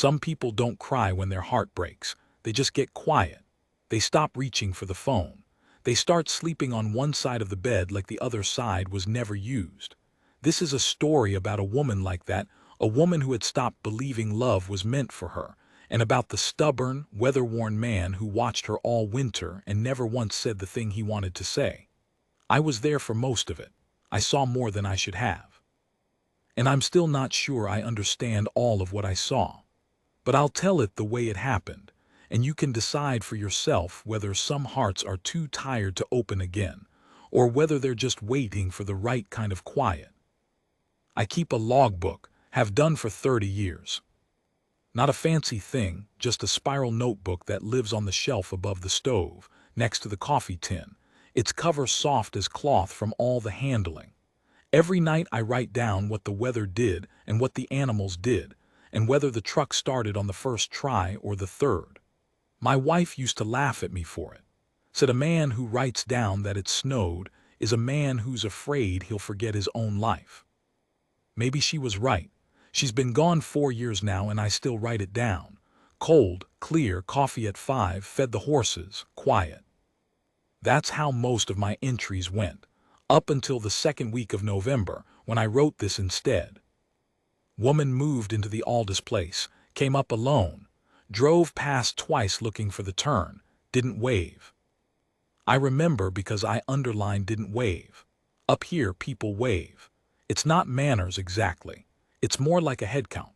Some people don't cry when their heart breaks. They just get quiet. They stop reaching for the phone. They start sleeping on one side of the bed like the other side was never used. This is a story about a woman like that, a woman who had stopped believing love was meant for her, and about the stubborn, weather-worn man who watched her all winter and never once said the thing he wanted to say. I was there for most of it. I saw more than I should have. And I'm still not sure I understand all of what I saw. But I'll tell it the way it happened, and you can decide for yourself whether some hearts are too tired to open again, or whether they're just waiting for the right kind of quiet. I keep a logbook, have done for 30 years. Not a fancy thing, just a spiral notebook that lives on the shelf above the stove, next to the coffee tin, its cover soft as cloth from all the handling. Every night I write down what the weather did and what the animals did, and whether the truck started on the first try or the third. My wife used to laugh at me for it. Said a man who writes down that it snowed is a man who's afraid he'll forget his own life. Maybe she was right. She's been gone 4 years now and I still write it down. Cold, clear, coffee at 5, fed the horses, quiet. That's how most of my entries went, up until the second week of November, when I wrote this instead. Woman moved into the Aldous place, came up alone, drove past twice looking for the turn, didn't wave. I remember because I underlined didn't wave. Up here people wave. It's not manners exactly. It's more like a head count.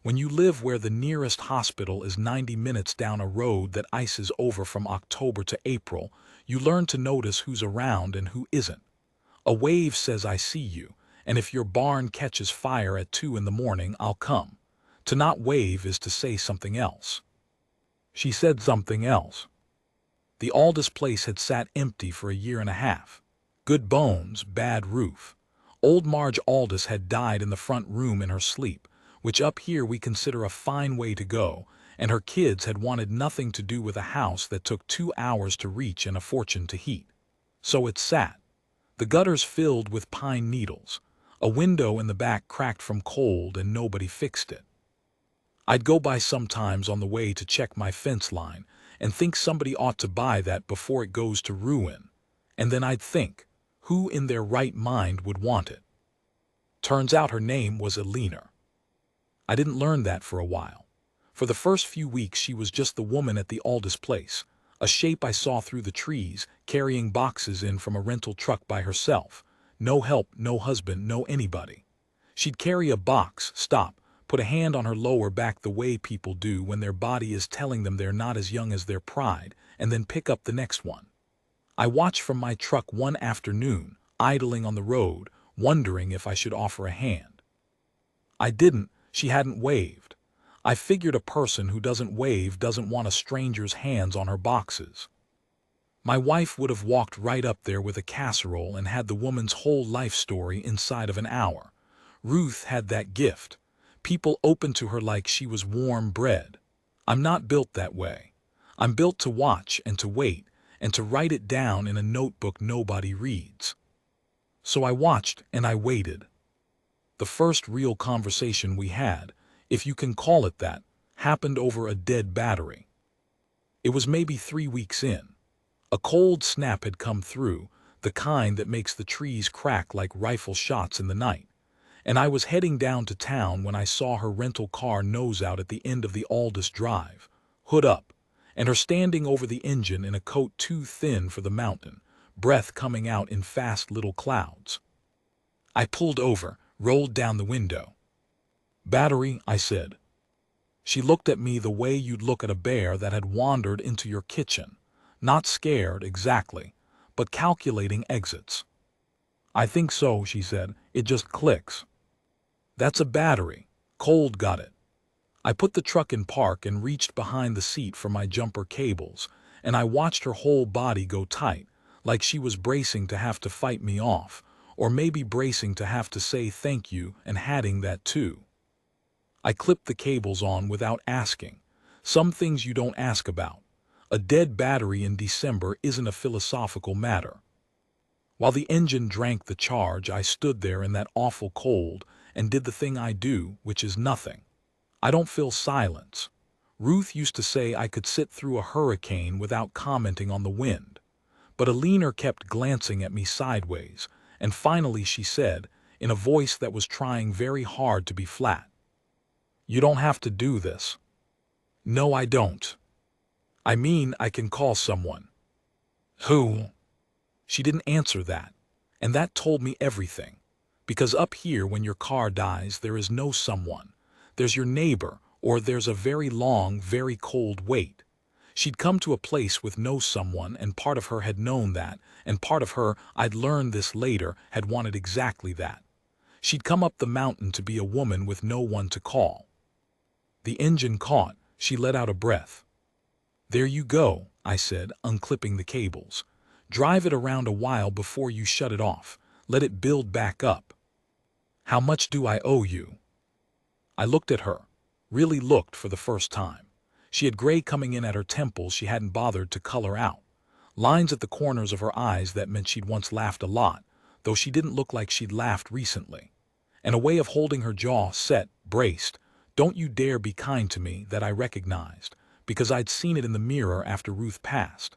When you live where the nearest hospital is 90 minutes down a road that ices over from October to April, you learn to notice who's around and who isn't. A wave says I see you, and if your barn catches fire at 2 in the morning, I'll come. To not wave is to say something else. She said something else. The Aldous place had sat empty for a year and a half. Good bones, bad roof. Old Marge Aldous had died in the front room in her sleep, which up here we consider a fine way to go, and her kids had wanted nothing to do with a house that took 2 hours to reach and a fortune to heat. So it sat. The gutters filled with pine needles. A window in the back cracked from cold and nobody fixed it. I'd go by sometimes on the way to check my fence line and think somebody ought to buy that before it goes to ruin. And then I'd think, who in their right mind would want it? Turns out her name was Eleanor. I didn't learn that for a while. For the first few weeks she was just the woman at the Aldous place, a shape I saw through the trees, carrying boxes in from a rental truck by herself. No help, no husband, no anybody. She'd carry a box, stop, put a hand on her lower back the way people do when their body is telling them they're not as young as their pride, and then pick up the next one. I watched from my truck one afternoon, idling on the road, wondering if I should offer a hand. I didn't. She hadn't waved. I figured a person who doesn't wave doesn't want a stranger's hands on her boxes. My wife would have walked right up there with a casserole and had the woman's whole life story inside of an hour. Ruth had that gift. People opened to her like she was warm bread. I'm not built that way. I'm built to watch and to wait, and to write it down in a notebook nobody reads. So I watched and I waited. The first real conversation we had, if you can call it that, happened over a dead battery. It was maybe 3 weeks in. A cold snap had come through, the kind that makes the trees crack like rifle shots in the night, and I was heading down to town when I saw her rental car nose out at the end of the Aldous Drive, hood up, and her standing over the engine in a coat too thin for the mountain, breath coming out in fast little clouds. I pulled over, rolled down the window. "Battery," I said. She looked at me the way you'd look at a bear that had wandered into your kitchen, not scared exactly, but calculating exits. "I think so," she said. "It just clicks." "That's a battery. Cold got it." I put the truck in park and reached behind the seat for my jumper cables, and I watched her whole body go tight, like she was bracing to have to fight me off, or maybe bracing to have to say thank you and adding that too. I clipped the cables on without asking. Some things you don't ask about. A dead battery in December isn't a philosophical matter. While the engine drank the charge, I stood there in that awful cold and did the thing I do, which is nothing. I don't feel silence. Ruth used to say I could sit through a hurricane without commenting on the wind. But Eleanor kept glancing at me sideways, and finally she said, in a voice that was trying very hard to be flat, "You don't have to do this." "No, I don't. I mean, I can call someone." "Who?" She didn't answer that, and that told me everything. Because up here, when your car dies, there is no someone. There's your neighbor, or there's a very long, very cold wait. She'd come to a place with no someone, and part of her had known that, and part of her, I'd learned this later, had wanted exactly that. She'd come up the mountain to be a woman with no one to call. The engine caught. She let out a breath. "There you go," I said, unclipping the cables. "Drive it around a while before you shut it off. Let it build back up." "How much do I owe you?" I looked at her. Really looked for the first time. She had gray coming in at her temples she hadn't bothered to color out. Lines at the corners of her eyes that meant she'd once laughed a lot, though she didn't look like she'd laughed recently. And a way of holding her jaw set, braced, "Don't you dare be kind to me," that I recognized, because I'd seen it in the mirror after Ruth passed.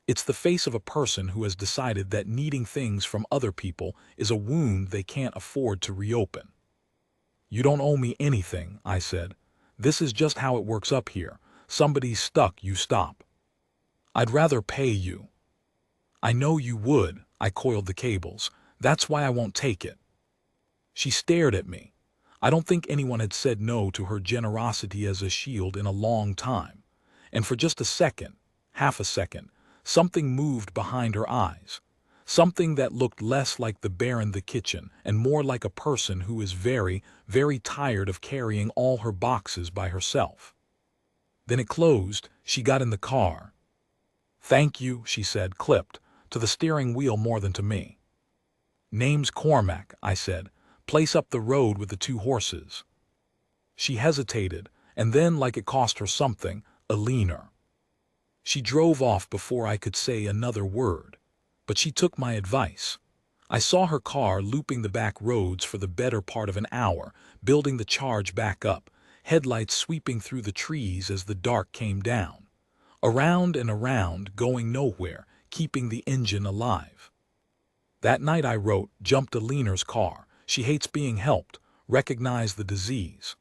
It's the face of a person who has decided that needing things from other people is a wound they can't afford to reopen. "You don't owe me anything," I said. "This is just how it works up here. Somebody's stuck, you stop." "I'd rather pay you." "I know you would." I coiled the cables. "That's why I won't take it." She stared at me. I don't think anyone had said no to her generosity as a shield in a long time. And for just a second, half a second, something moved behind her eyes. Something that looked less like the bear in the kitchen and more like a person who is very, very tired of carrying all her boxes by herself. Then it closed. She got in the car. "Thank you," she said, clipped, to the steering wheel more than to me. "Name's Cormac," I said. "Place up the road with the 2 horses." She hesitated, and then, like it cost her something, "Eleanor." She drove off before I could say another word. But she took my advice. I saw her car looping the back roads for the better part of an hour, building the charge back up, headlights sweeping through the trees as the dark came down. Around and around, going nowhere, keeping the engine alive. That night I wrote, "Jumped Eleanor's car. She hates being helped. Recognize the disease."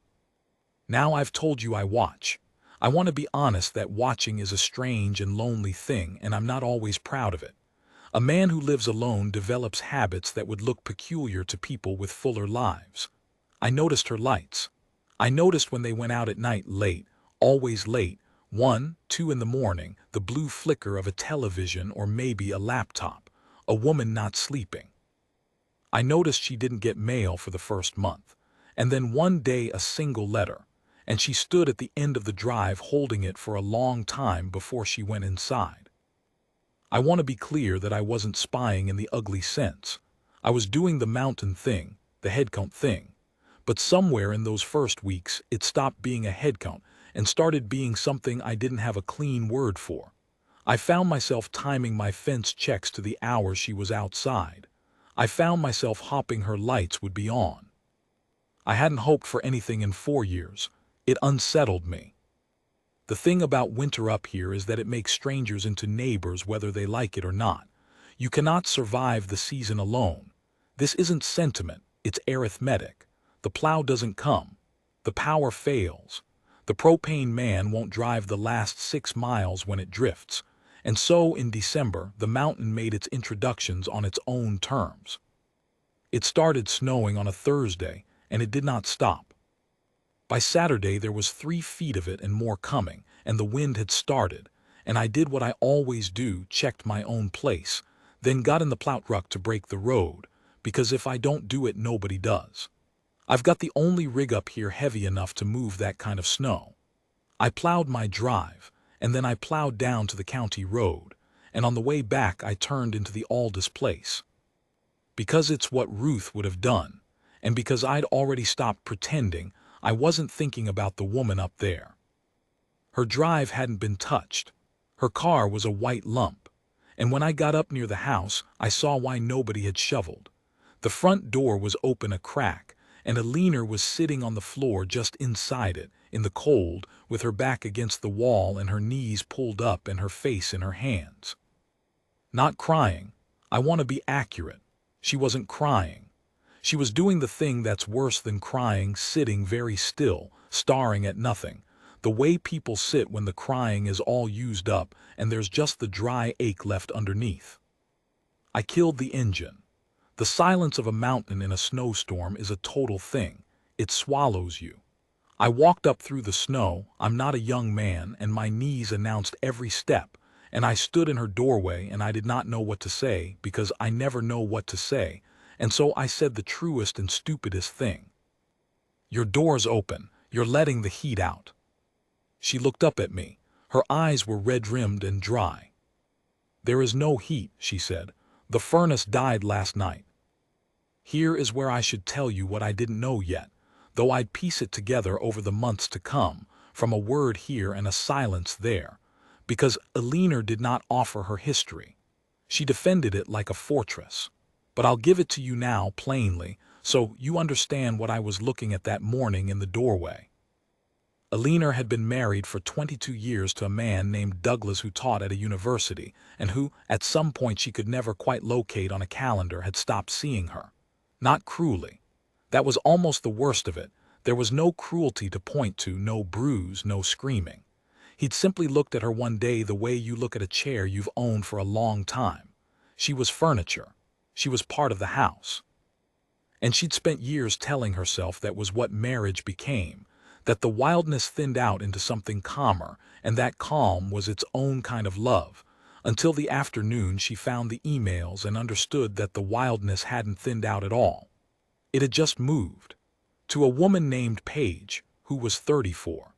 Now I've told you I watch. I want to be honest that watching is a strange and lonely thing, and I'm not always proud of it. A man who lives alone develops habits that would look peculiar to people with fuller lives. I noticed her lights. I noticed when they went out at night late, always late, 1, 2 in the morning, the blue flicker of a television or maybe a laptop, a woman not sleeping. I noticed she didn't get mail for the first month, and then one day a single letter, and she stood at the end of the drive holding it for a long time before she went inside. I want to be clear that I wasn't spying in the ugly sense. I was doing the mountain thing, the headcount thing. But somewhere in those first weeks, it stopped being a headcount and started being something I didn't have a clean word for. I found myself timing my fence checks to the hour she was outside. I found myself hoping her lights would be on. I hadn't hoped for anything in 4 years. It unsettled me. The thing about winter up here is that it makes strangers into neighbors whether they like it or not. You cannot survive the season alone. This isn't sentiment, it's arithmetic. The plow doesn't come. The power fails. The propane man won't drive the last 6 miles when it drifts. And so, in December, the mountain made its introductions on its own terms. It started snowing on a Thursday, and it did not stop. By Saturday there was 3 feet of it and more coming, and the wind had started, and I did what I always do, checked my own place, then got in the plow truck to break the road, because if I don't do it, nobody does. I've got the only rig up here heavy enough to move that kind of snow. I plowed my drive, and then I plowed down to the county road, and on the way back I turned into the Aldous place. Because it's what Ruth would have done, and because I'd already stopped pretending, I wasn't thinking about the woman up there. Her drive hadn't been touched. Her car was a white lump. And when I got up near the house, I saw why nobody had shoveled. The front door was open a crack, and Eleanor was sitting on the floor just inside it, in the cold, with her back against the wall and her knees pulled up and her face in her hands. Not crying. I want to be accurate. She wasn't crying. She was doing the thing that's worse than crying, sitting very still, staring at nothing. The way people sit when the crying is all used up and there's just the dry ache left underneath. I killed the engine. The silence of a mountain in a snowstorm is a total thing. It swallows you. I walked up through the snow. I'm not a young man, and my knees announced every step, and I stood in her doorway and I did not know what to say because I never know what to say, and so I said the truest and stupidest thing. Your door's open. You're letting the heat out. She looked up at me. Her eyes were red-rimmed and dry. There is no heat, she said. The furnace died last night. Here is where I should tell you what I didn't know yet, though I'd piece it together over the months to come, from a word here and a silence there, because Eleanor did not offer her history. She defended it like a fortress. But I'll give it to you now plainly, so you understand what I was looking at that morning in the doorway. Eleanor had been married for 22 years to a man named Douglas who taught at a university, and who, at some point she could never quite locate on a calendar, had stopped seeing her. Not cruelly. That was almost the worst of it. There was no cruelty to point to, no bruise, no screaming. He'd simply looked at her one day the way you look at a chair you've owned for a long time. She was furniture. She was part of the house. And she'd spent years telling herself that was what marriage became, that the wildness thinned out into something calmer, and that calm was its own kind of love, until the afternoon she found the emails and understood that the wildness hadn't thinned out at all. It had just moved. To a woman named Paige, who was 34.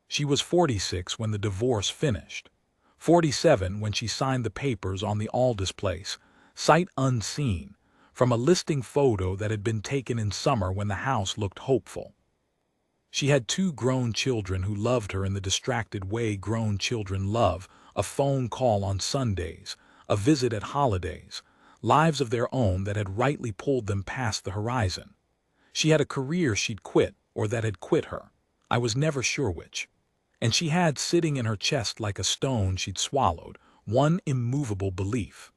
She was 46 when the divorce finished. 47 when she signed the papers on the Aldous place, sight unseen, from a listing photo that had been taken in summer when the house looked hopeful. She had 2 grown children who loved her in the distracted way grown children love, a phone call on Sundays, a visit at holidays, lives of their own that had rightly pulled them past the horizon. She had a career she'd quit, or that had quit her. I was never sure which. And she had sitting in her chest like a stone she'd swallowed, one immovable belief.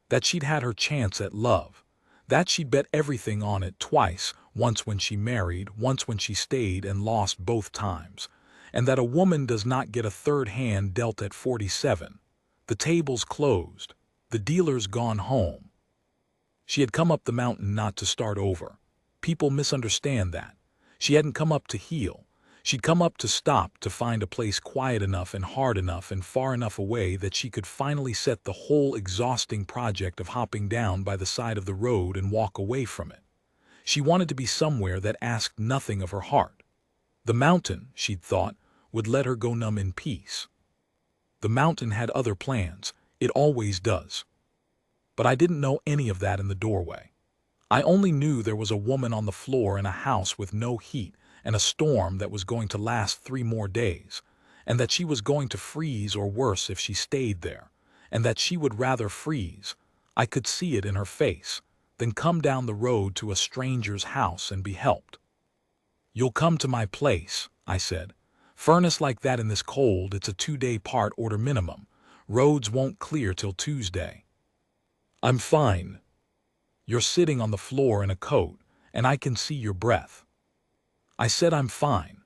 That she'd had her chance at love. That she'd bet everything on it twice, once when she married, once when she stayed and lost both times. And that a woman does not get a third hand dealt at 47. The table's closed. The dealer's gone home. She had come up the mountain not to start over. People misunderstand that. She hadn't come up to heal. She'd come up to stop, to find a place quiet enough and hard enough and far enough away that she could finally set the whole exhausting project of hopping down by the side of the road and walk away from it. She wanted to be somewhere that asked nothing of her heart. The mountain, she'd thought, would let her go numb in peace. The mountain had other plans. It always does. But I didn't know any of that in the doorway. I only knew there was a woman on the floor in a house with no heat, and a storm that was going to last 3 more days, and that she was going to freeze or worse if she stayed there, and that she would rather freeze, I could see it in her face, than come down the road to a stranger's house and be helped. "You'll come to my place," I said. "Furnace like that in this cold, it's a 2-day part order minimum. Roads won't clear till Tuesday." "I'm fine." "You're sitting on the floor in a coat, and I can see your breath." I said I'm fine.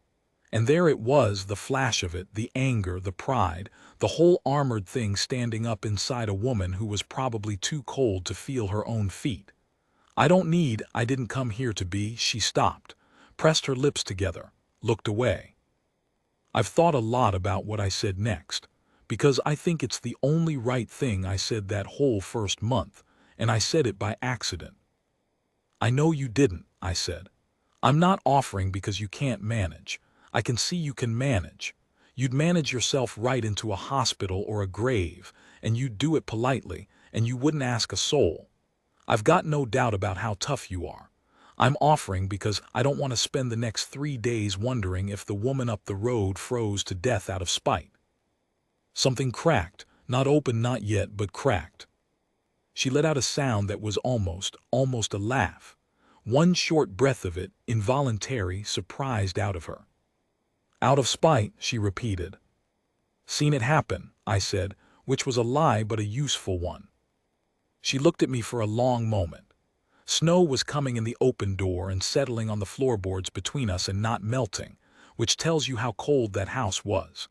And there it was, the flash of it, the anger, the pride, the whole armored thing standing up inside a woman who was probably too cold to feel her own feet. I didn't come here to be." She stopped, pressed her lips together, looked away. I've thought a lot about what I said next, because I think it's the only right thing I said that whole first month, and I said it by accident. "I know you didn't," I said. "I'm not offering because you can't manage. I can see you can manage. You'd manage yourself right into a hospital or a grave, and you'd do it politely, and you wouldn't ask a soul. I've got no doubt about how tough you are. I'm offering because I don't want to spend the next 3 days wondering if the woman up the road froze to death out of spite." Something cracked, not open, not yet, but cracked. She let out a sound that was almost a laugh. One short breath of it, involuntary, surprised out of her. Out of spite, she repeated. Seen it happen, I said, which was a lie but a useful one. She looked at me for a long moment. Snow was coming in the open door and settling on the floorboards between us and not melting, which tells you how cold that house was.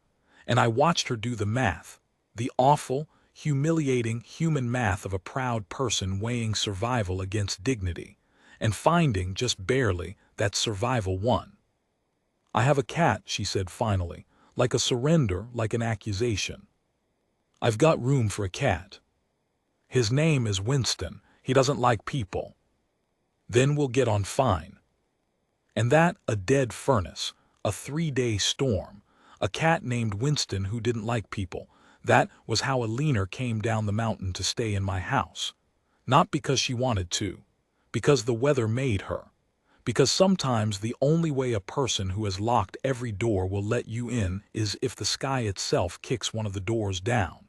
And I watched her do the math, the awful, humiliating human math of a proud person weighing survival against dignity, and finding, just barely, that survival won. I have a cat, she said finally, like a surrender, like an accusation. I've got room for a cat. His name is Winston. He doesn't like people. Then we'll get on fine. And that, a dead furnace, a 3-day storm, a cat named Winston who didn't like people, that was how Eleanor came down the mountain to stay in my house. Not because she wanted to, because the weather made her. Because sometimes the only way a person who has locked every door will let you in is if the sky itself kicks one of the doors down.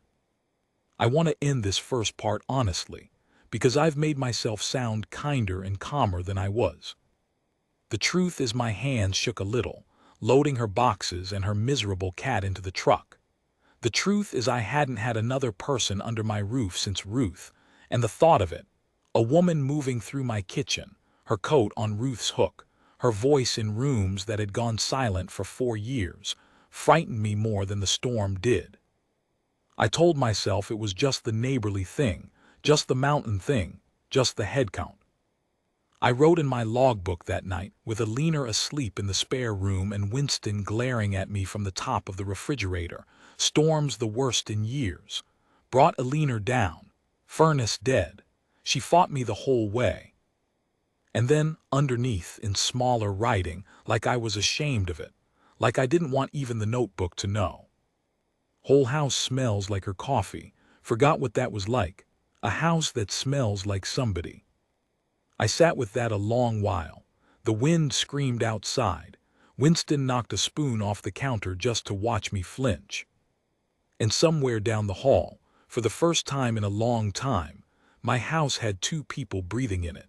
I want to end this first part honestly, because I've made myself sound kinder and calmer than I was. The truth is my hands shook a little, loading her boxes and her miserable cat into the truck. The truth is I hadn't had another person under my roof since Ruth, and the thought of it, a woman moving through my kitchen, her coat on Ruth's hook, her voice in rooms that had gone silent for 4 years, frightened me more than the storm did. I told myself it was just the neighborly thing, just the mountain thing, just the head count. I wrote in my logbook that night, with Eleanor asleep in the spare room and Winston glaring at me from the top of the refrigerator, storms the worst in years. Brought Eleanor down, furnace dead. She fought me the whole way. And then, underneath, in smaller writing, like I was ashamed of it, like I didn't want even the notebook to know. Whole house smells like her coffee. Forgot what that was like. A house that smells like somebody. I sat with that a long while. The wind screamed outside. Winston knocked a spoon off the counter just to watch me flinch. And somewhere down the hall, for the first time in a long time, my house had 2 people breathing in it.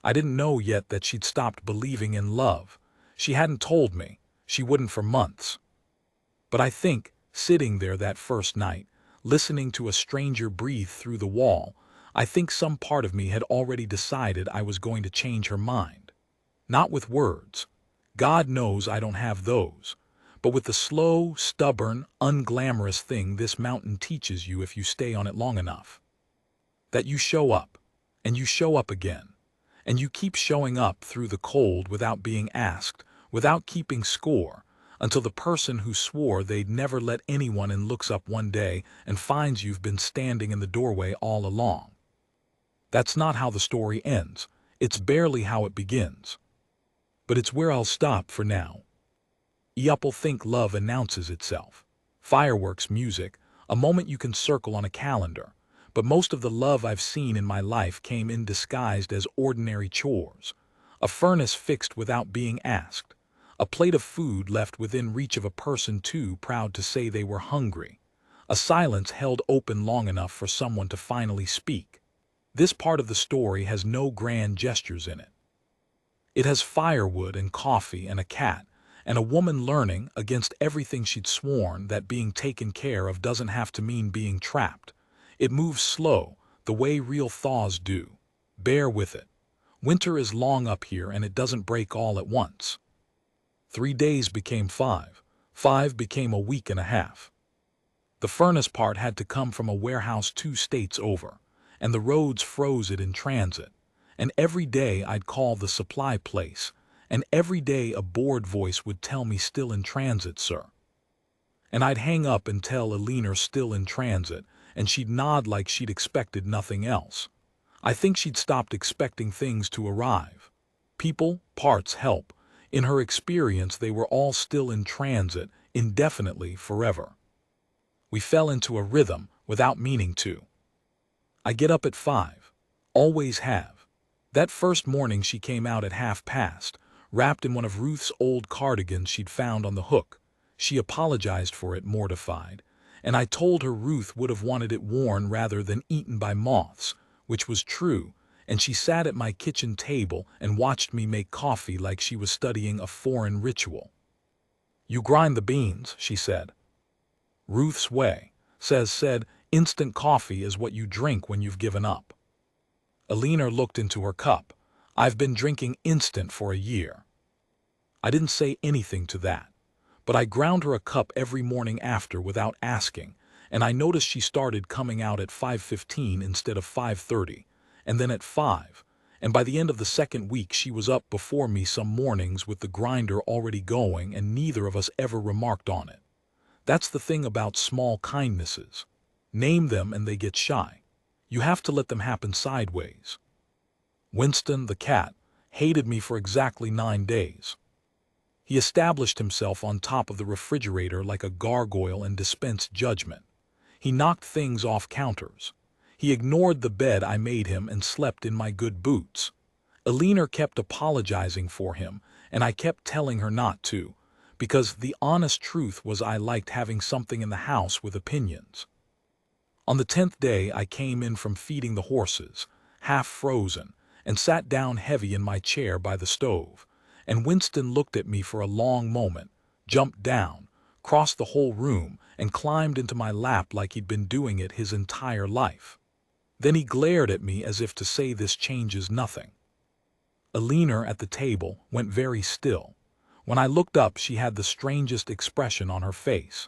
I didn't know yet that she'd stopped believing in love. She hadn't told me. She wouldn't for months. But I think, sitting there that first night, listening to a stranger breathe through the wall, I think some part of me had already decided I was going to change her mind. Not with words. God knows I don't have those. But with the slow, stubborn, unglamorous thing this mountain teaches you if you stay on it long enough. That you show up, and you show up again, and you keep showing up through the cold without being asked, without keeping score, until the person who swore they'd never let anyone in looks up one day and finds you've been standing in the doorway all along. That's not how the story ends. It's barely how it begins. But it's where I'll stop for now. Y'all think love announces itself. Fireworks, music, a moment you can circle on a calendar. But most of the love I've seen in my life came in disguised as ordinary chores. A furnace fixed without being asked. A plate of food left within reach of a person too proud to say they were hungry. A silence held open long enough for someone to finally speak. This part of the story has no grand gestures in it. It has firewood and coffee and a cat, and a woman learning, against everything she'd sworn, that being taken care of doesn't have to mean being trapped. It moves slow, the way real thaws do. Bear with it. Winter is long up here and it doesn't break all at once. 3 days became 5. 5 became a week and a half. The furnace part had to come from a warehouse 2 states over, and the roads froze it in transit. And every day I'd call the supply place, and every day a bored voice would tell me still in transit, sir. And I'd hang up and tell Eleanor still in transit, and she'd nod like she'd expected nothing else. I think she'd stopped expecting things to arrive. People, parts, help. In her experience, they were all still in transit, indefinitely, forever. We fell into a rhythm without meaning to. I get up at 5. Always have. That first morning she came out at past, wrapped in one of Ruth's old cardigans she'd found on the hook. She apologized for it, mortified, and I told her Ruth would have wanted it worn rather than eaten by moths, which was true, and she sat at my kitchen table and watched me make coffee like she was studying a foreign ritual. You grind the beans, she said. Ruth's way, said, instant coffee is what you drink when you've given up. Eleanor looked into her cup. I've been drinking instant for a year. I didn't say anything to that, but I ground her a cup every morning after without asking, and I noticed she started coming out at 5:15 instead of 5:30, and then at 5, and by the end of the second week she was up before me some mornings with the grinder already going, and neither of us ever remarked on it. That's the thing about small kindnesses. Name them and they get shy. You have to let them happen sideways. Winston, the cat, hated me for exactly 9 days. He established himself on top of the refrigerator like a gargoyle and dispensed judgment. He knocked things off counters. He ignored the bed I made him and slept in my good boots. Eleanor kept apologizing for him, and I kept telling her not to, because the honest truth was I liked having something in the house with opinions. On the 10th day I came in from feeding the horses, half frozen, and sat down heavy in my chair by the stove, and Winston looked at me for a long moment, jumped down, crossed the whole room, and climbed into my lap like he'd been doing it his entire life. Then he glared at me as if to say this changes nothing. Eleanor at the table went very still. When I looked up, she had the strangest expression on her face.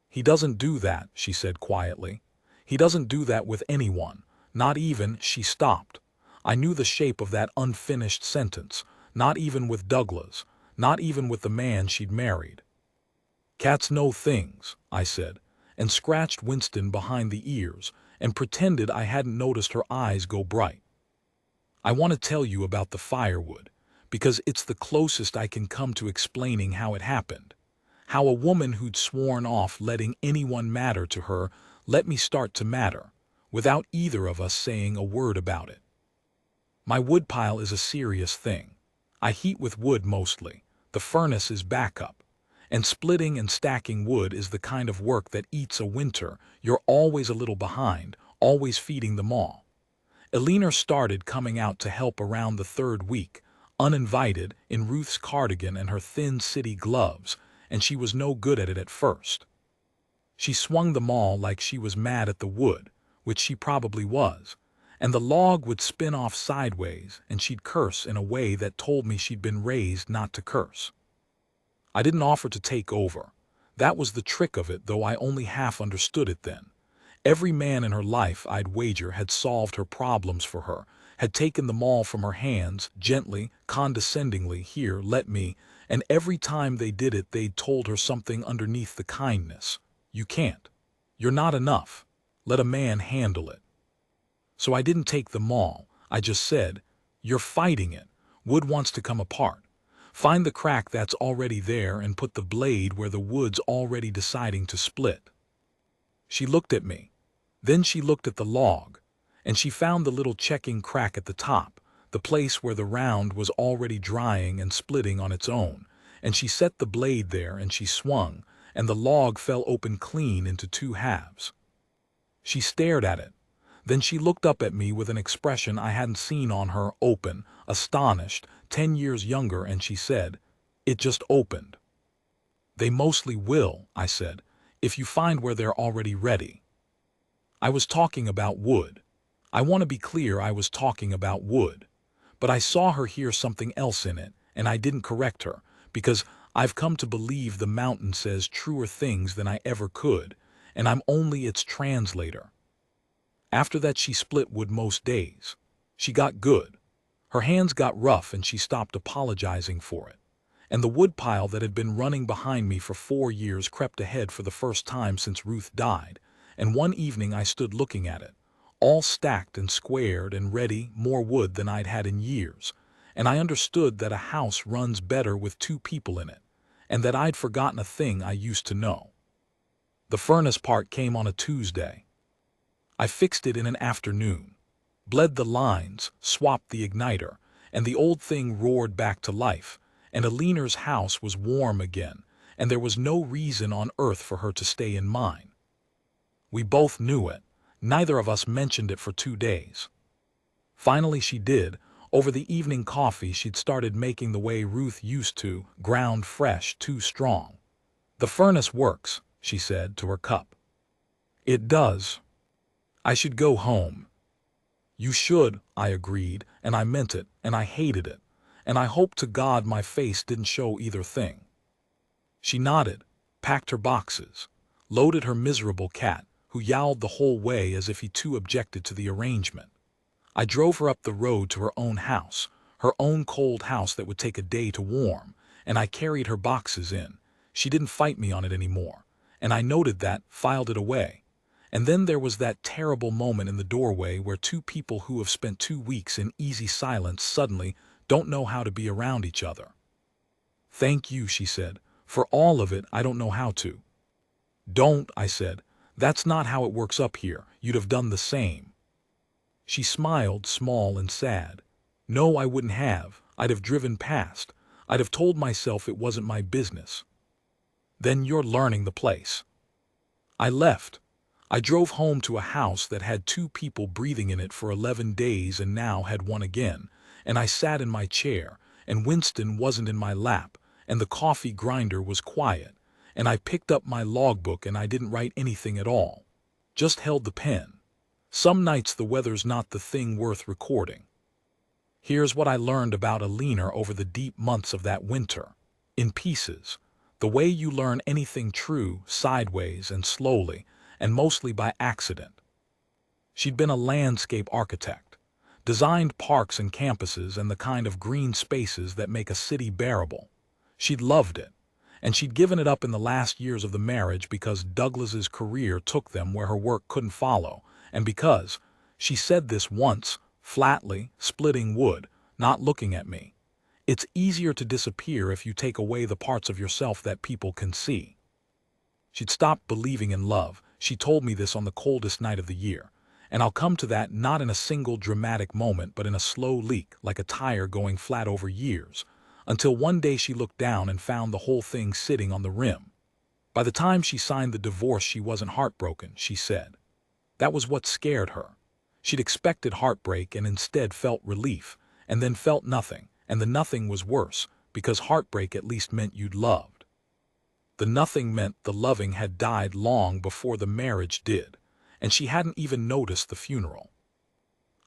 He doesn't do that, she said quietly. He doesn't do that with anyone, not even, she stopped. I knew the shape of that unfinished sentence, not even with Douglas, not even with the man she'd married. Cats know things, I said, and scratched Winston behind the ears and pretended I hadn't noticed her eyes go bright. I want to tell you about the firewood, because it's the closest I can come to explaining how it happened. How a woman who'd sworn off letting anyone matter to her let me start to matter, without either of us saying a word about it. My woodpile is a serious thing. I heat with wood mostly. The furnace is backup. And splitting and stacking wood is the kind of work that eats a winter. You're always a little behind, always feeding them all. Eleanor started coming out to help around the 3rd week, uninvited, in Ruth's cardigan and her thin city gloves, and she was no good at it at first. She swung the maul like she was mad at the wood, which she probably was, and the log would spin off sideways, and she'd curse in a way that told me she'd been raised not to curse. I didn't offer to take over. That was the trick of it, though I only half understood it then. Every man in her life, I'd wager, had solved her problems for her, had taken the maul from her hands, gently, condescendingly, here, let me, and every time they did it they'd told her something underneath the kindness. You can't. You're not enough. Let a man handle it. So I didn't take the maul. I just said, you're fighting it. Wood wants to come apart. Find the crack that's already there and put the blade where the wood's already deciding to split. She looked at me. Then she looked at the log, and she found the little checking crack at the top, the place where the round was already drying and splitting on its own, and she set the blade there and she swung, and the log fell open clean into 2 halves. She stared at it. Then she looked up at me with an expression I hadn't seen on her, open, astonished, 10 years younger, and she said, "It just opened." "They mostly will," I said, "if you find where they're already ready." I was talking about wood. I want to be clear, I was talking about wood. But I saw her hear something else in it, and I didn't correct her, because I've come to believe the mountain says truer things than I ever could, and I'm only its translator. After that she split wood most days. She got good. Her hands got rough and she stopped apologizing for it. And the woodpile that had been running behind me for 4 years crept ahead for the first time since Ruth died, and one evening I stood looking at it, all stacked and squared and ready, more wood than I'd had in years, and I understood that a house runs better with 2 people in it, and that I'd forgotten a thing I used to know. The furnace part came on a Tuesday. I fixed it in an afternoon, bled the lines, swapped the igniter, and the old thing roared back to life, and Eleanor's house was warm again, and there was no reason on earth for her to stay in mine. We both knew it. Neither of us mentioned it for 2 days. Finally she did, Over the evening coffee, she'd started making the way Ruth used to, ground fresh, too strong. "The furnace works," she said to her cup. "It does. I should go home." "You should," I agreed, and I meant it, and I hated it, and I hoped to God my face didn't show either thing. She nodded, packed her boxes, loaded her miserable cat, who yowled the whole way as if he too objected to the arrangement. I drove her up the road to her own cold house that would take a day to warm, and I carried her boxes in. She didn't fight me on it anymore, and I noted that, filed it away. And then there was that terrible moment in the doorway where two people who have spent 2 weeks in easy silence suddenly don't know how to be around each other. "Thank you," she said. "For all of it, I don't know how to." "Don't," I said. "That's not how it works up here. You'd have done the same." She smiled, small and sad. "No, I wouldn't have. I'd have driven past. I'd have told myself it wasn't my business." "Then you're learning the place." I left. I drove home to a house that had two people breathing in it for 11 days and now had one again, and I sat in my chair, and Winston wasn't in my lap, and the coffee grinder was quiet, and I picked up my logbook and I didn't write anything at all. Just held the pen. Some nights the weather's not the thing worth recording. Here's what I learned about Eleanor over the deep months of that winter. In pieces. The way you learn anything true, sideways and slowly, and mostly by accident. She'd been a landscape architect, designed parks and campuses and the kind of green spaces that make a city bearable. She'd loved it, and she'd given it up in the last years of the marriage because Douglas's career took them where her work couldn't follow, and because, she said this once, flatly, splitting wood, not looking at me, "It's easier to disappear if you take away the parts of yourself that people can see." She'd stopped believing in love. She told me this on the coldest night of the year, and I'll come to that not in a single dramatic moment but in a slow leak like a tire going flat over years, until one day she looked down and found the whole thing sitting on the rim. By the time she signed the divorce she wasn't heartbroken, she said. That was what scared her. She'd expected heartbreak and instead felt relief, and then felt nothing, and the nothing was worse, because heartbreak at least meant you'd loved. The nothing meant the loving had died long before the marriage did, and she hadn't even noticed the funeral.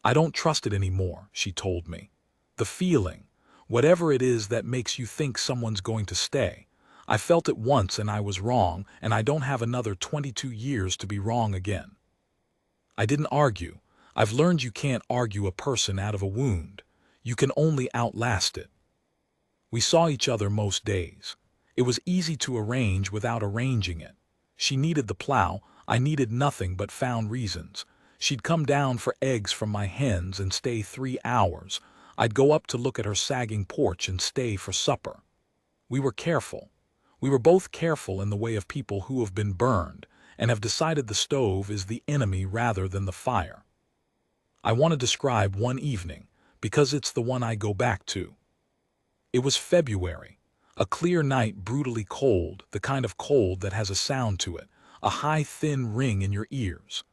"I don't trust it anymore," she told me. "The feeling, whatever it is that makes you think someone's going to stay. I felt it once and I was wrong, and I don't have another 22 years to be wrong again." I didn't argue. I've learned you can't argue a person out of a wound. You can only outlast it. We saw each other most days. It was easy to arrange without arranging it. She needed the plow, I needed nothing but found reasons. She'd come down for eggs from my hens and stay 3 hours. I'd go up to look at her sagging porch and stay for supper. We were careful. We were both careful in the way of people who have been burned and have decided the stove is the enemy rather than the fire. I want to describe one evening, because it's the one I go back to. It was February. A clear night, brutally cold, the kind of cold that has a sound to it, a high, thin ring in your ears.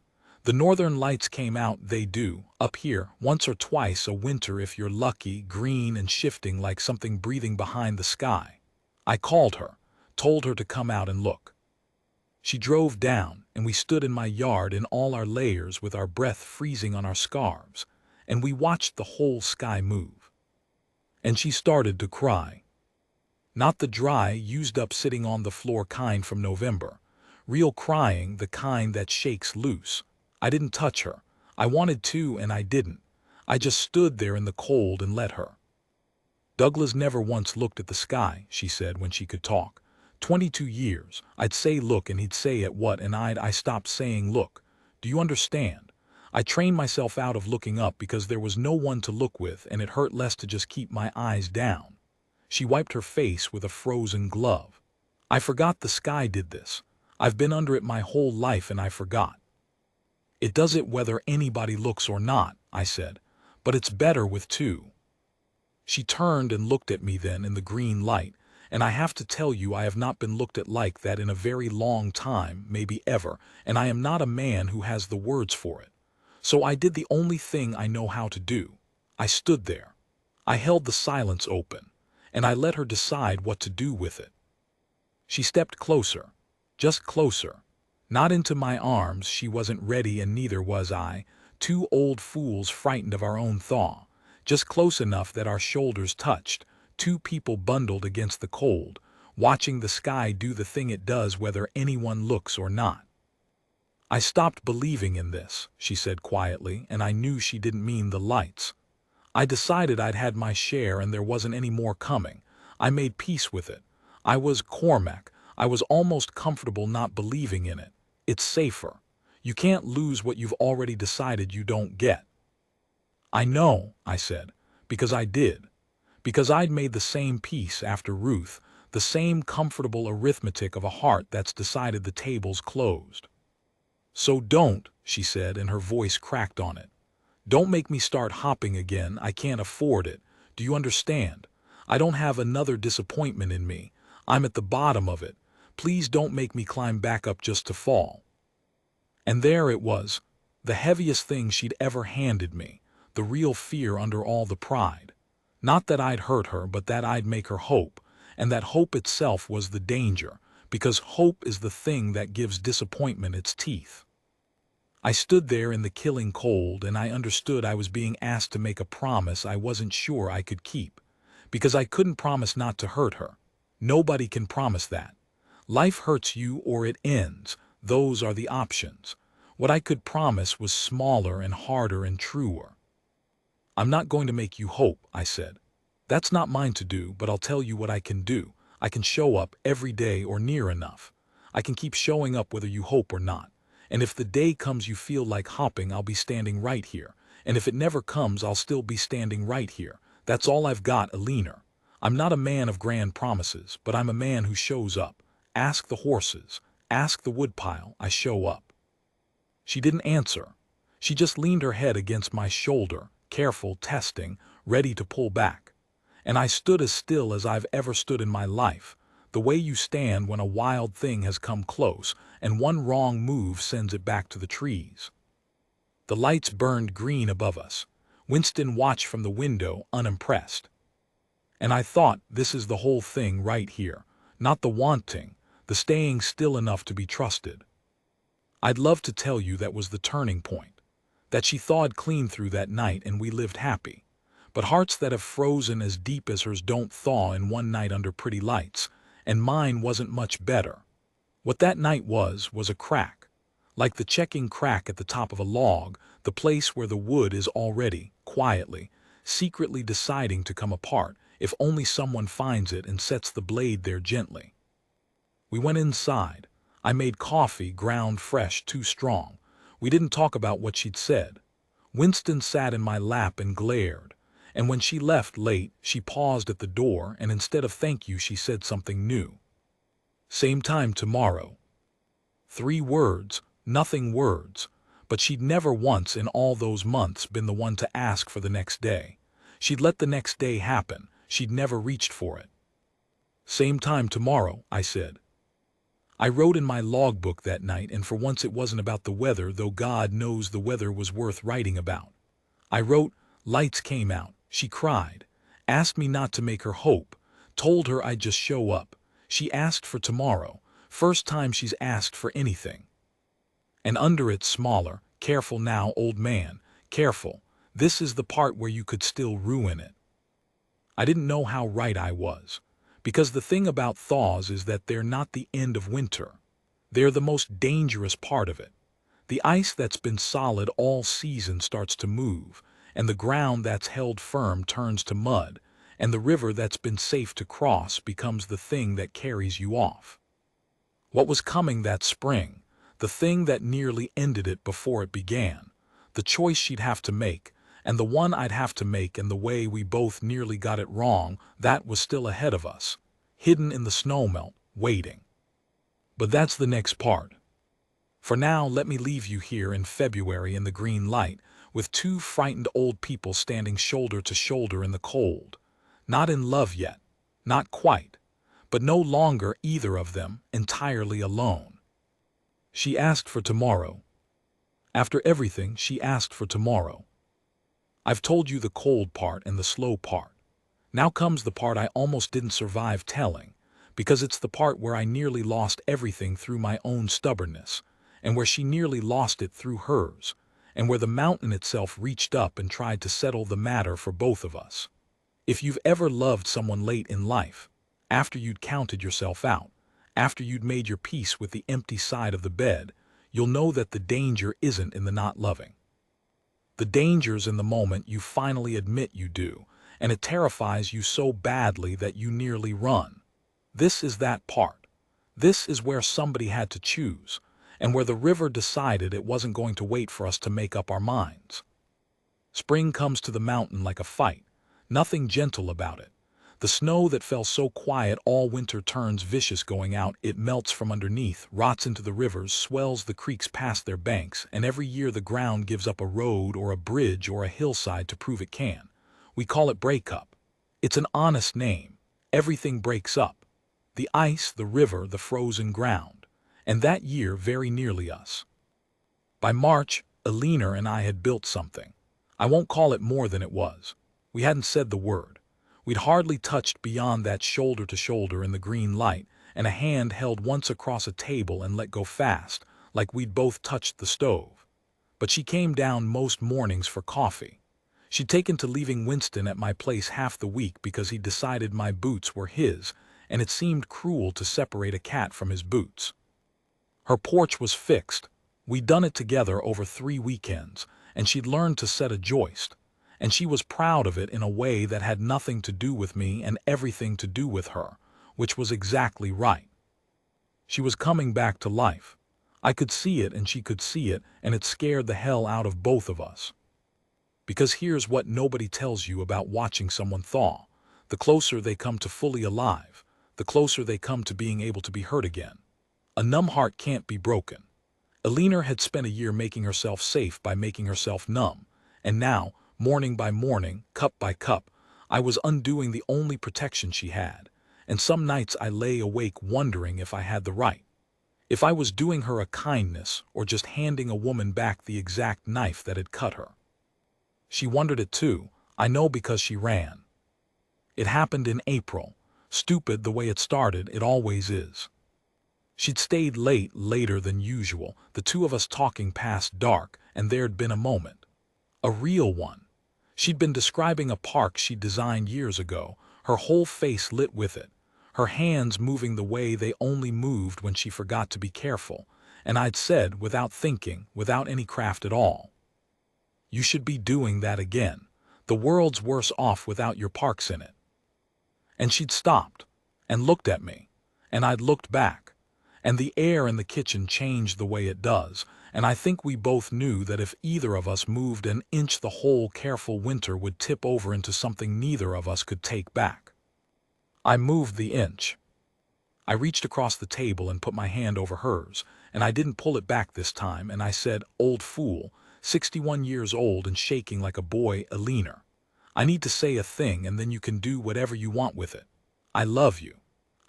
The northern lights came out, they do, up here, once or twice a winter if you're lucky, green and shifting like something breathing behind the sky. I called her, told her to come out and look. She drove down, and we stood in my yard in all our layers with our breath freezing on our scarves, and we watched the whole sky move. And she started to cry. Not the dry, used-up sitting on the floor kind from November. Real crying, the kind that shakes loose. I didn't touch her. I wanted to, and I didn't. I just stood there in the cold and let her. "Douglas never once looked at the sky," she said when she could talk. 22 years. I'd say look and he'd say at what, and I stopped saying look. Do you understand? I trained myself out of looking up because there was no one to look with, and it hurt less to just keep my eyes down. She wiped her face with a frozen glove. "I forgot the sky did this. I've been under it my whole life and I forgot." "It does it whether anybody looks or not," I said, "but it's better with two." She turned and looked at me then in the green light, and I have to tell you I have not been looked at like that in a very long time, maybe ever, and I am not a man who has the words for it. So I did the only thing I know how to do. I stood there. I held the silence open, and I let her decide what to do with it. She stepped closer, just closer. Not into my arms, she wasn't ready and neither was I, two old fools frightened of our own thaw, just close enough that our shoulders touched, two people bundled against the cold, watching the sky do the thing it does whether anyone looks or not. I stopped believing in this, she said quietly, and I knew she didn't mean the lights. I decided I'd had my share and there wasn't any more coming. I made peace with it. I was Cormac. I was almost comfortable not believing in it. It's safer. You can't lose what you've already decided you don't get. I know, I said, because I did. Because I'd made the same peace after Ruth, the same comfortable arithmetic of a heart that's decided the table's closed. So don't, she said, and her voice cracked on it. Don't make me start hopping again. I can't afford it. Do you understand? I don't have another disappointment in me. I'm at the bottom of it. Please don't make me climb back up just to fall. And there it was, the heaviest thing she'd ever handed me, the real fear under all the pride. Not that I'd hurt her, but that I'd make her hope, and that hope itself was the danger, because hope is the thing that gives disappointment its teeth. I stood there in the killing cold, and I understood I was being asked to make a promise I wasn't sure I could keep, because I couldn't promise not to hurt her. Nobody can promise that. Life hurts you or it ends. Those are the options. What I could promise was smaller and harder and truer. I'm not going to make you hope, I said. That's not mine to do, but I'll tell you what I can do. I can show up every day or near enough. I can keep showing up whether you hope or not. And if the day comes you feel like hopping, I'll be standing right here. And if it never comes, I'll still be standing right here. That's all I've got, Eleanor. I'm not a man of grand promises, but I'm a man who shows up. Ask the horses. Ask the woodpile. I show up. She didn't answer. She just leaned her head against my shoulder, careful, testing, ready to pull back. And I stood as still as I've ever stood in my life, the way you stand when a wild thing has come close and one wrong move sends it back to the trees. The lights burned green above us. Winston watched from the window, unimpressed. And I thought, this is the whole thing right here, not the wanting, the staying still enough to be trusted. I'd love to tell you that was the turning point, that she thawed clean through that night and we lived happy. But hearts that have frozen as deep as hers don't thaw in one night under pretty lights, and mine wasn't much better. What that night was a crack, like the checking crack at the top of a log, the place where the wood is already, quietly, secretly deciding to come apart, if only someone finds it and sets the blade there gently. We went inside. I made coffee, ground fresh, too strong. We didn't talk about what she'd said. Winston sat in my lap and glared. And when she left late, she paused at the door, and instead of thank you, she said something new. Same time tomorrow. 3 words, nothing words, but she'd never once in all those months been the one to ask for the next day. She'd let the next day happen. She'd never reached for it. Same time tomorrow, I said. I wrote in my logbook that night, and for once it wasn't about the weather, though God knows the weather was worth writing about. I wrote, lights came out. She cried, asked me not to make her hope, told her I'd just show up. She asked for tomorrow, first time she's asked for anything. And under it, smaller, careful now, old man, careful. This is the part where you could still ruin it. I didn't know how right I was. Because the thing about thaws is that they're not the end of winter. They're the most dangerous part of it. The ice that's been solid all season starts to move, and the ground that's held firm turns to mud, and the river that's been safe to cross becomes the thing that carries you off. What was coming that spring, the thing that nearly ended it before it began, the choice she'd have to make, and the one I'd have to make, and the way we both nearly got it wrong, that was still ahead of us, hidden in the snowmelt, waiting. But that's the next part. For now, let me leave you here in February in the green light, with 2 frightened old people standing shoulder to shoulder in the cold. Not in love yet, not quite, but no longer either of them entirely alone. She asked for tomorrow. After everything, she asked for tomorrow. I've told you the cold part and the slow part. Now comes the part I almost didn't survive telling, because it's the part where I nearly lost everything through my own stubbornness, and where she nearly lost it through hers, and where the mountain itself reached up and tried to settle the matter for both of us. If you've ever loved someone late in life, after you'd counted yourself out, after you'd made your peace with the empty side of the bed, you'll know that the danger isn't in the not loving. The danger's in the moment you finally admit you do, and it terrifies you so badly that you nearly run. This is that part. This is where somebody had to choose, and where the river decided it wasn't going to wait for us to make up our minds. Spring comes to the mountain like a fight, nothing gentle about it. The snow that fell so quiet all winter turns vicious going out. It melts from underneath, rots into the rivers, swells the creeks past their banks, and every year the ground gives up a road or a bridge or a hillside to prove it can. We call it breakup. It's an honest name. Everything breaks up. The ice, the river, the frozen ground. And that year very nearly us. By March, Eleanor and I had built something. I won't call it more than it was. We hadn't said the word. We'd hardly touched beyond that shoulder to shoulder in the green light, and a hand held once across a table and let go fast, like we'd both touched the stove. But she came down most mornings for coffee. She'd taken to leaving Winston at my place half the week because he'd decided my boots were his, and it seemed cruel to separate a cat from his boots. Her porch was fixed. We'd done it together over 3 weekends, and she'd learned to set a joist. And she was proud of it in a way that had nothing to do with me and everything to do with her, which was exactly right. She was coming back to life. I could see it and she could see it, and it scared the hell out of both of us. Because here's what nobody tells you about watching someone thaw. The closer they come to fully alive, the closer they come to being able to be hurt again. A numb heart can't be broken. Eleanor had spent a year making herself safe by making herself numb, and now, morning by morning, cup by cup, I was undoing the only protection she had, and some nights I lay awake wondering if I had the right. If I was doing her a kindness or just handing a woman back the exact knife that had cut her. She wondered it too, I know, because she ran. It happened in April. Stupid the way it started, it always is. She'd stayed late, later than usual, the two of us talking past dark, and there'd been a moment. A real one. She'd been describing a park she'd designed years ago, her whole face lit with it, her hands moving the way they only moved when she forgot to be careful, and I'd said, without thinking, without any craft at all, "You should be doing that again. The world's worse off without your parks in it." And she'd stopped, and looked at me, and I'd looked back, and the air in the kitchen changed the way it does, and I think we both knew that if either of us moved an inch, the whole careful winter would tip over into something neither of us could take back. I moved the inch. I reached across the table and put my hand over hers, and I didn't pull it back this time, and I said, "Old fool, 61 years old and shaking like a boy, Eleanor. I need to say a thing and then you can do whatever you want with it. I love you.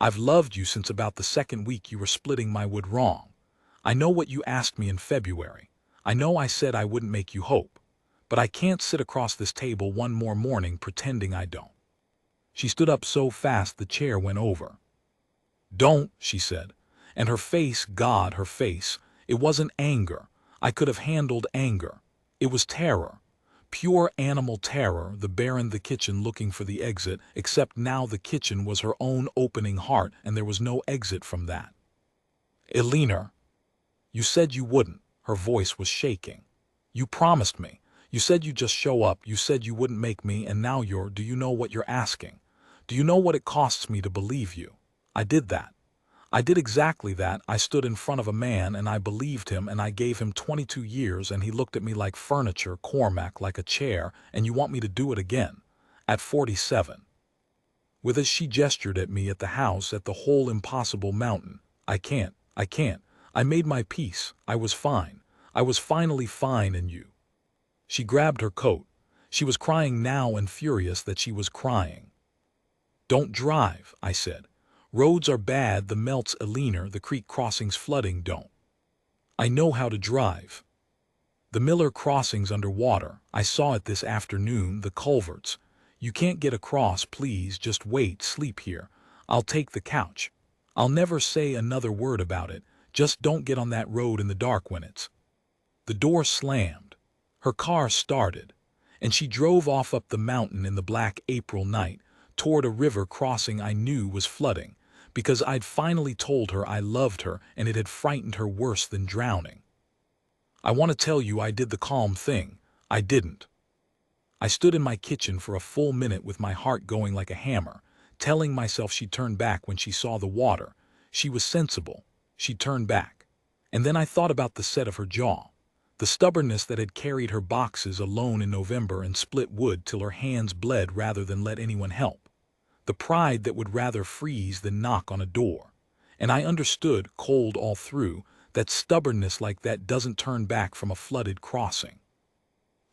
I've loved you since about the second week you were splitting my wood wrong. I know what you asked me in February. I know I said I wouldn't make you hope. But I can't sit across this table one more morning pretending I don't." She stood up so fast the chair went over. "Don't," she said. And her face, God, her face. It wasn't anger. I could have handled anger. It was terror. Pure animal terror, the bear in the kitchen looking for the exit, except now the kitchen was her own opening heart and there was no exit from that. "Eleanor, you said you wouldn't." Her voice was shaking. "You promised me. You said you'd just show up. You said you wouldn't make me, and now do you know what you're asking? Do you know what it costs me to believe you? I did that. I did exactly that. I stood in front of a man and I believed him and I gave him 22 years and he looked at me like furniture, Cormac, like a chair, and you want me to do it again? At 47. With as she gestured at me, at the house, at the whole impossible mountain. I can't. I made my peace. I was fine. I was finally fine, and you." She grabbed her coat. She was crying now and furious that she was crying. "Don't drive," I said. "Roads are bad, the melts, Eleanor, the creek crossings flooding, don't." "I know how to drive." "The Miller crossing's under water. I saw it this afternoon, the culverts. You can't get across, please, just wait, sleep here. I'll take the couch. I'll never say another word about it, just don't get on that road in the dark when it's—" The door slammed. Her car started, and she drove off up the mountain in the black April night, toward a river crossing I knew was flooding, because I'd finally told her I loved her and it had frightened her worse than drowning. I want to tell you I did the calm thing. I didn't. I stood in my kitchen for a full minute with my heart going like a hammer, telling myself she'd turn back when she saw the water. She was sensible. She'd turn back. And then I thought about the set of her jaw, the stubbornness that had carried her boxes alone in November and split wood till her hands bled rather than let anyone help, the pride that would rather freeze than knock on a door. And I understood, cold all through, that stubbornness like that doesn't turn back from a flooded crossing.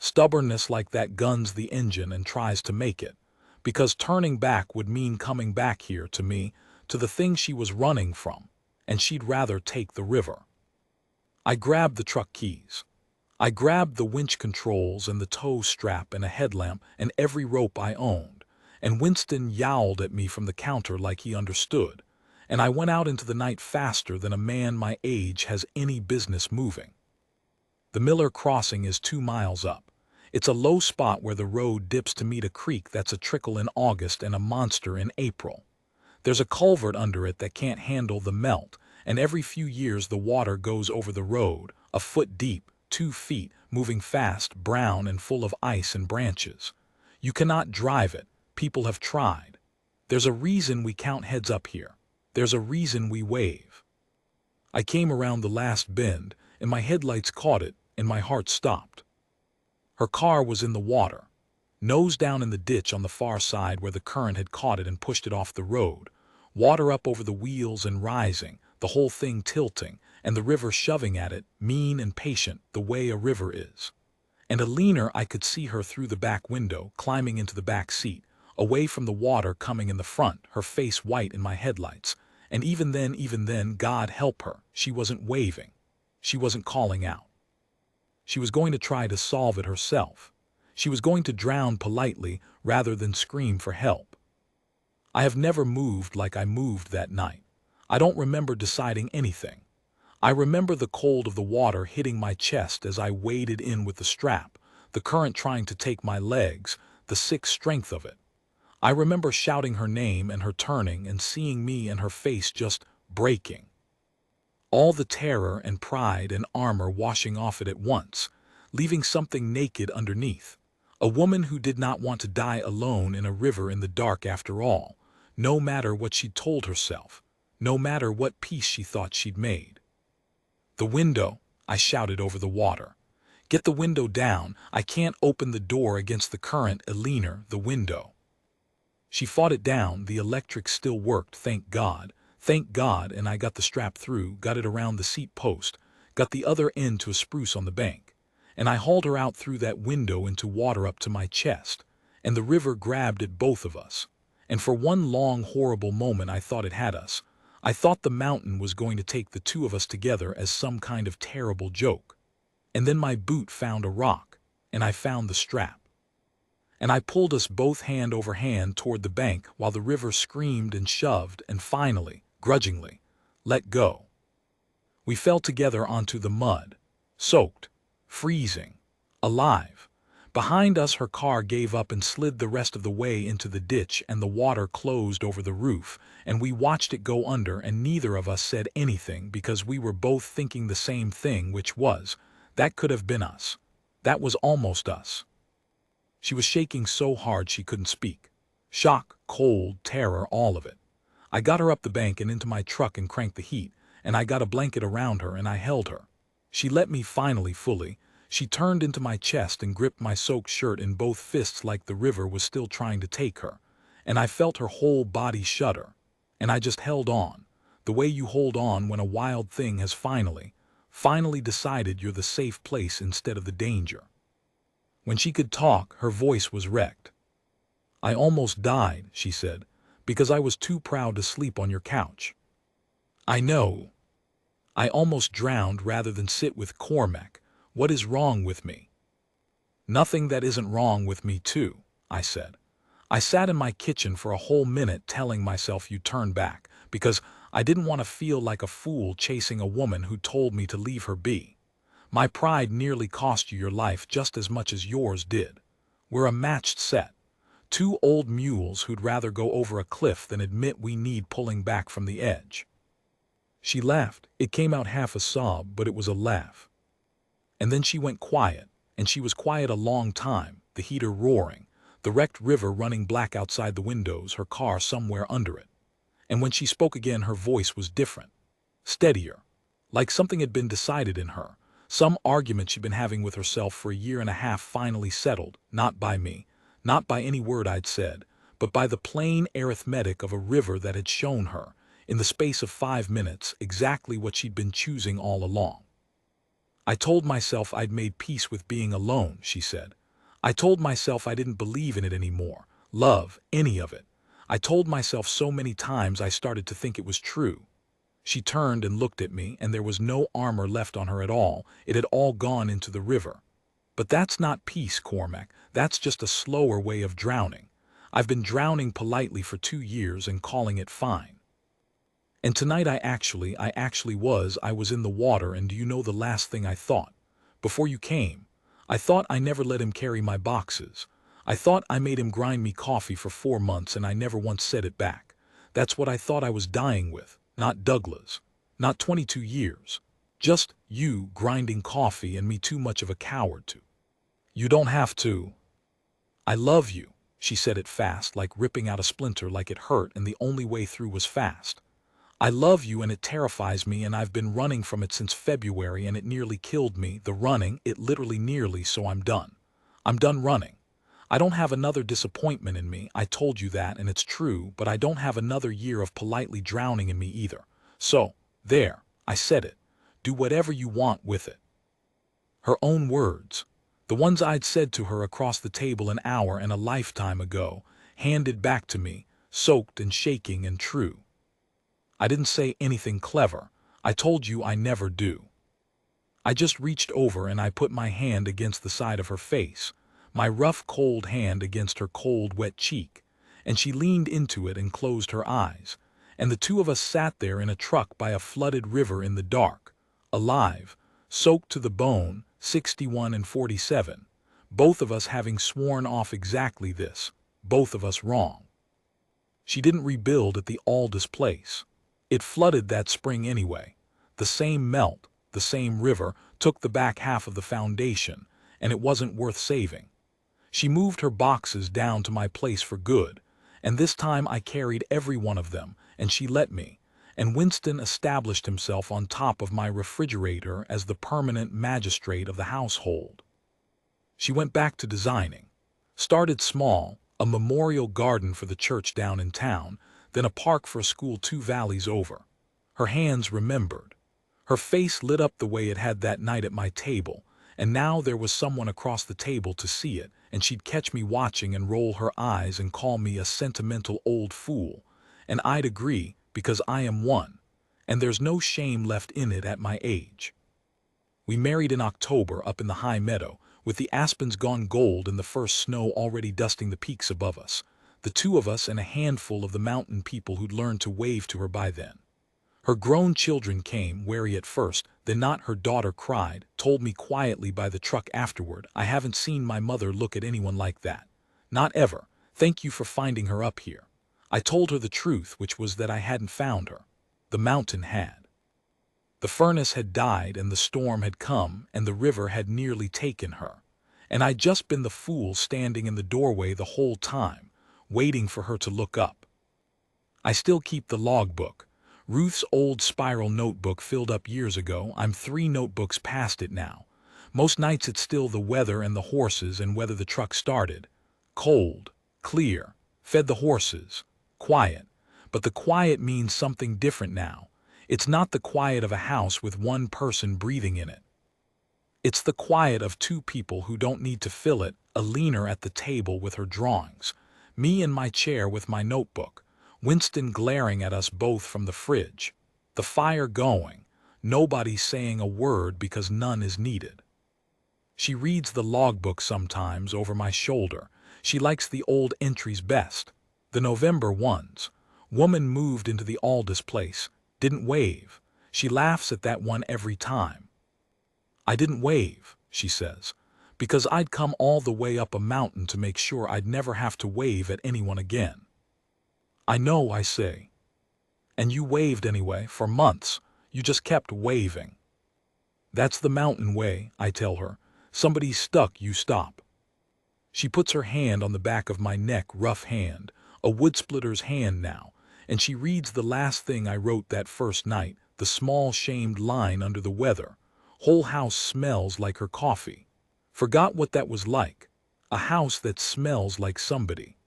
Stubbornness like that guns the engine and tries to make it, because turning back would mean coming back here to me, to the thing she was running from, and she'd rather take the river. I grabbed the truck keys. I grabbed the winch controls and the tow strap and a headlamp and every rope I owned, and Winston yowled at me from the counter like he understood, and I went out into the night faster than a man my age has any business moving. The Miller Crossing is 2 miles up. It's a low spot where the road dips to meet a creek that's a trickle in August and a monster in April. There's a culvert under it that can't handle the melt, and every few years the water goes over the road, a foot deep, 2 feet, moving fast, brown and full of ice and branches. You cannot drive it. People have tried. There's a reason we count heads up here. There's a reason we wave. I came around the last bend, and my headlights caught it, and my heart stopped. Her car was in the water, nose down in the ditch on the far side where the current had caught it and pushed it off the road, water up over the wheels and rising, the whole thing tilting, and the river shoving at it, mean and patient, the way a river is. And Eleanor, I could see her through the back window, climbing into the back seat, away from the water coming in the front, her face white in my headlights. And even then, God help her, she wasn't waving. She wasn't calling out. She was going to try to solve it herself. She was going to drown politely rather than scream for help. I have never moved like I moved that night. I don't remember deciding anything. I remember the cold of the water hitting my chest as I waded in with the strap, the current trying to take my legs, the sick strength of it. I remember shouting her name and her turning and seeing me and her face just breaking. All the terror and pride and armor washing off it at once, leaving something naked underneath. A woman who did not want to die alone in a river in the dark after all, no matter what she'd told herself, no matter what peace she thought she'd made. "The window," I shouted over the water. "Get the window down. I can't open the door against the current, Eleanor, the window." She fought it down. The electric still worked, thank God, and I got the strap through, got it around the seat post, got the other end to a spruce on the bank, and I hauled her out through that window into water up to my chest, and the river grabbed at both of us. And for one long, horrible moment I thought it had us. I thought the mountain was going to take the 2 of us together as some kind of terrible joke. And then my boot found a rock, and I found the strap. And I pulled us both hand over hand toward the bank while the river screamed and shoved and finally, grudgingly, let go. We fell together onto the mud, soaked, freezing, alive. Behind us her car gave up and slid the rest of the way into the ditch, and the water closed over the roof, and we watched it go under, and neither of us said anything because we were both thinking the same thing, which was, that could have been us. That was almost us. She was shaking so hard she couldn't speak. Shock, cold, terror, all of it. I got her up the bank and into my truck and cranked the heat, and I got a blanket around her and I held her. She let me finally fully. She turned into my chest and gripped my soaked shirt in both fists like the river was still trying to take her, and I felt her whole body shudder, and I just held on, the way you hold on when a wild thing has finally decided you're the safe place instead of the danger. When she could talk, her voice was wrecked. "I almost died," she said, "because I was too proud to sleep on your couch. I know. I almost drowned rather than sit with Cormac. What is wrong with me?" "Nothing that isn't wrong with me too," I said. I sat in my kitchen for a whole minute telling myself you'd turn back, because I didn't want to feel like a fool chasing a woman who told me to leave her be. My pride nearly cost you your life just as much as yours did. We're a matched set. Two old mules who'd rather go over a cliff than admit we need pulling back from the edge. She laughed. It came out half a sob, but it was a laugh. And then she went quiet, and she was quiet a long time, the heater roaring, the wrecked river running black outside the windows, her car somewhere under it. And when she spoke again, her voice was different, steadier, like something had been decided in her. Some argument she'd been having with herself for a year and a half finally settled, not by me, not by any word I'd said, but by the plain arithmetic of a river that had shown her, in the space of 5 minutes, exactly what she'd been choosing all along. I told myself I'd made peace with being alone, she said. I told myself I didn't believe in it anymore, love, any of it. I told myself so many times I started to think it was true. She turned and looked at me, and there was no armor left on her at all. It had all gone into the river. But that's not peace, Cormac. That's just a slower way of drowning. I've been drowning politely for 2 years and calling it fine. And tonight I was in the water, and do you know the last thing I thought? Before you came, I thought I never let him carry my boxes. I thought I made him grind me coffee for 4 months and I never once said it back. That's what I thought I was dying with, not Douglas, not 22 years. Just you grinding coffee and me too much of a coward to. You don't have to. I love you, she said it fast, like ripping out a splinter, like it hurt and the only way through was fast. I love you and it terrifies me, and I've been running from it since February and it nearly killed me, the running, it literally nearly, so I'm done. I'm done running. I don't have another disappointment in me, I told you that and it's true, but I don't have another year of politely drowning in me either. So, there, I said it. Do whatever you want with it. Her own words, the ones I'd said to her across the table an hour and a lifetime ago, handed back to me, soaked and shaking and true. I didn't say anything clever. I told you I never do. I just reached over and I put my hand against the side of her face, my rough, cold hand against her cold, wet cheek, and she leaned into it and closed her eyes, and the two of us sat there in a truck by a flooded river in the dark, alive, soaked to the bone, 61 and 47, both of us having sworn off exactly this, both of us wrong. She didn't rebuild at the Aldous place. It flooded that spring anyway. The same melt, the same river, took the back half of the foundation, and it wasn't worth saving. She moved her boxes down to my place for good, and this time I carried every one of them, and she let me, and Winston established himself on top of my refrigerator as the permanent magistrate of the household. She went back to designing. Started small, a memorial garden for the church down in town, then a park for a school 2 valleys over. Her hands remembered. Her face lit up the way it had that night at my table, and now there was someone across the table to see it, and she'd catch me watching and roll her eyes and call me a sentimental old fool, and I'd agree, because I am one, and there's no shame left in it at my age. We married in October up in the high meadow, with the aspens gone gold and the first snow already dusting the peaks above us. The two of us and a handful of the mountain people who'd learned to wave to her by then. Her grown children came, wary at first, then not. Her daughter cried, told me quietly by the truck afterward, I haven't seen my mother look at anyone like that. Not ever. Thank you for finding her up here. I told her the truth, which was that I hadn't found her. The mountain had. The furnace had died and the storm had come and the river had nearly taken her. And I'd just been the fool standing in the doorway the whole time, waiting for her to look up. I still keep the logbook. Ruth's old spiral notebook filled up years ago. I'm 3 notebooks past it now. Most nights it's still the weather and the horses and whether the truck started. Cold, clear, fed the horses, quiet. But the quiet means something different now. It's not the quiet of a house with one person breathing in it. It's the quiet of 2 people who don't need to fill it, Eleanor at the table with her drawings, me in my chair with my notebook, Winston glaring at us both from the fridge, the fire going, nobody saying a word because none is needed. She reads the logbook sometimes over my shoulder. She likes the old entries best, the November ones. Woman moved into the Aldous place, didn't wave. She laughs at that one every time. I didn't wave, she says, because I'd come all the way up a mountain to make sure I'd never have to wave at anyone again. I know, I say. And you waved anyway, for months. You just kept waving. That's the mountain way, I tell her. Somebody's stuck, you stop. She puts her hand on the back of my neck, rough hand, a woodsplitter's hand now, and she reads the last thing I wrote that first night, the small shamed line under the weather. Whole house smells like her coffee. Forgot what that was like. A house that smells like somebody.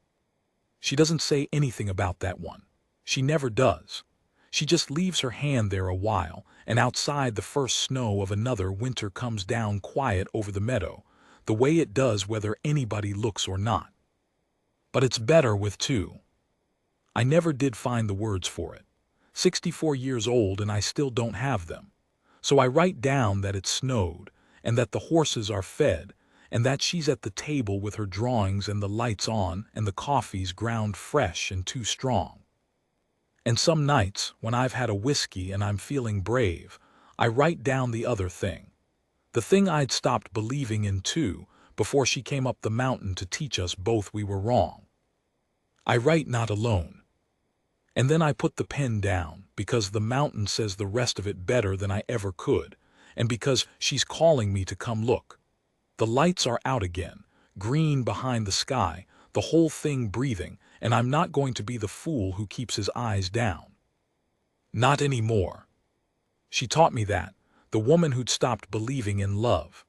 She doesn't say anything about that one. She never does. She just leaves her hand there a while, and outside the first snow of another winter comes down quiet over the meadow, the way it does whether anybody looks or not. But it's better with two. I never did find the words for it. 64 years old and I still don't have them. So I write down that it snowed, and that the horses are fed, and that she's at the table with her drawings and the lights on and the coffee's ground fresh and too strong. And some nights, when I've had a whiskey and I'm feeling brave, I write down the other thing. The thing I'd stopped believing in too, before she came up the mountain to teach us both we were wrong. I write not alone. And then I put the pen down, because the mountain says the rest of it better than I ever could, and because she's calling me to come look. The lights are out again, green behind the sky, the whole thing breathing, and I'm not going to be the fool who keeps his eyes down. Not anymore. She taught me that, the woman who'd stopped believing in love.